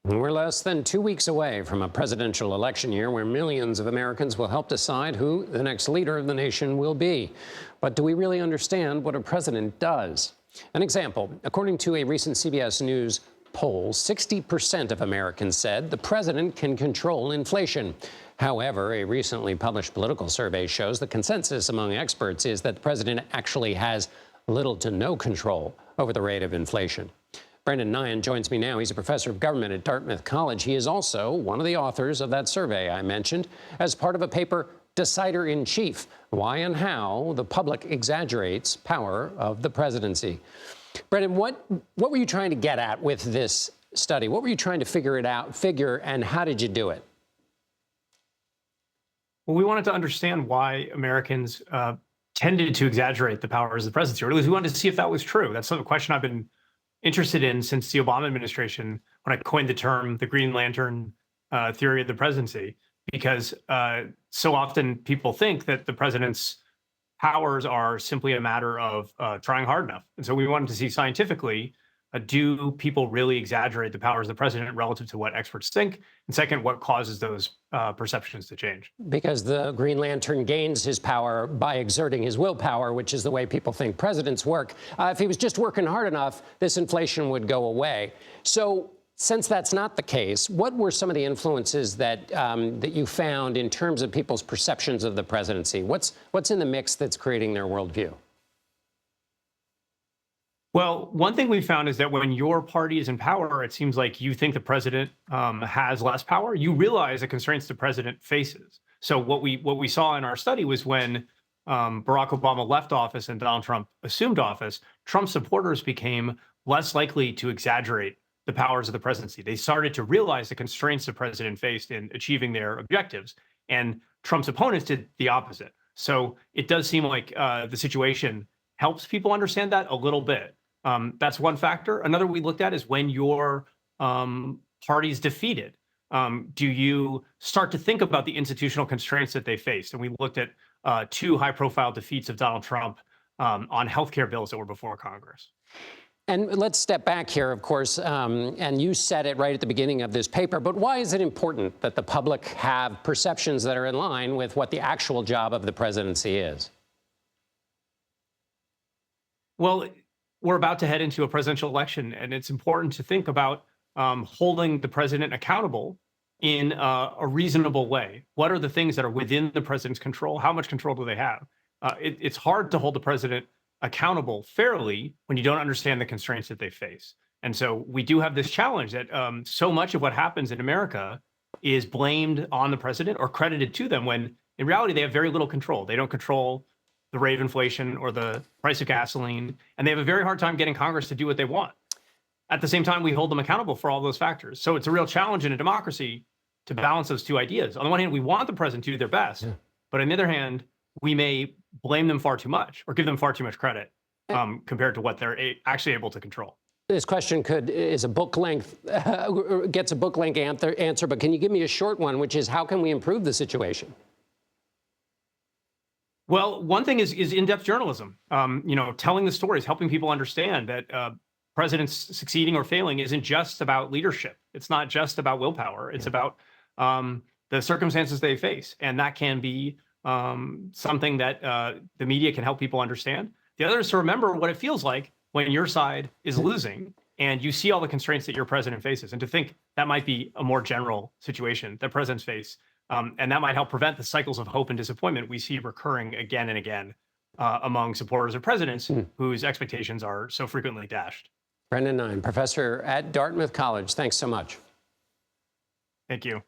We're less than 2 weeks away from a presidential election year where millions of Americans will help decide who the next leader of the nation will be. But do we really understand what a president does? An example, according to a recent CBS News poll, 60% of Americans said the president can control inflation. However, a recently published political survey shows the consensus among experts is that the president actually has little to no control over the rate of inflation. Nyhan joins me now. He's a professor of government at Dartmouth College. He is also one of the authors of that survey I mentioned as part of a paper, Decider-in-Chief, Why and How the Public Exaggerates Power of the Presidency. Brendan, what were you trying to get at with this study? What were you trying to figure, and how did you do it? Well, we wanted to understand why Americans tended to exaggerate the powers of the presidency, or at least we wanted to see if that was true. That's a question I've been interested in since the Obama administration, when I coined the term the Green Lantern theory of the presidency, because so often people think that the president's powers are simply a matter of trying hard enough. And so we wanted to see scientifically, do people really exaggerate the powers of the president relative to what experts think? And second, what causes those perceptions to change? Because the Green Lantern gains his power by exerting his willpower, which is the way people think presidents work. If he was just working hard enough, this inflation would go away. So since that's not the case, what were some of the influences that that you found in terms of people's perceptions of the presidency? What's in the mix that's creating their worldview? Well, one thing we found is that when your party is in power, it seems like you think the president has less power. You realize the constraints the president faces. So what we saw in our study was when Barack Obama left office and Donald Trump assumed office, Trump supporters became less likely to exaggerate the powers of the presidency. They started to realize the constraints the president faced in achieving their objectives, and Trump's opponents did the opposite. So it does seem like the situation helps people understand that a little bit. That's one factor. Another we looked at is when your party's defeated, do you start to think about the institutional constraints that they faced? And we looked at two high-profile defeats of Donald Trump on healthcare bills that were before Congress. And let's step back here, of course, and you said it right at the beginning of this paper, but why is it important that the public have perceptions that are in line with what the actual job of the presidency is? Well, we're about to head into a presidential election, and it's important to think about holding the president accountable in a reasonable way. What are the things that are within the president's control? How much control do they have? It's hard to hold the president accountable fairly when you don't understand the constraints that they face. And so we do have this challenge that so much of what happens in America is blamed on the president or credited to them, when in reality they have very little control. They don't control the rate of inflation or the price of gasoline, and they have a very hard time getting Congress to do what they want. At the same time, we hold them accountable for all those factors. So it's a real challenge in a democracy to balance those two ideas. On the one hand, we want the president to do their best, but on the other hand, we may blame them far too much or give them far too much credit compared to what they're actually able to control. This question is a book length, gets a book length answer, but can you give me a short one, which is how can we improve the situation? Well, one thing is in-depth journalism, telling the stories, helping people understand that presidents succeeding or failing isn't just about leadership. It's not just about willpower. It's about the circumstances they face. And that can be something that the media can help people understand. The other is to remember what it feels like when your side is losing and you see all the constraints that your president faces, and to think that might be a more general situation that presidents face. And that might help prevent the cycles of hope and disappointment we see recurring again and again among supporters of presidents whose expectations are so frequently dashed. Nyhan, professor at Dartmouth College, thanks so much. Thank you.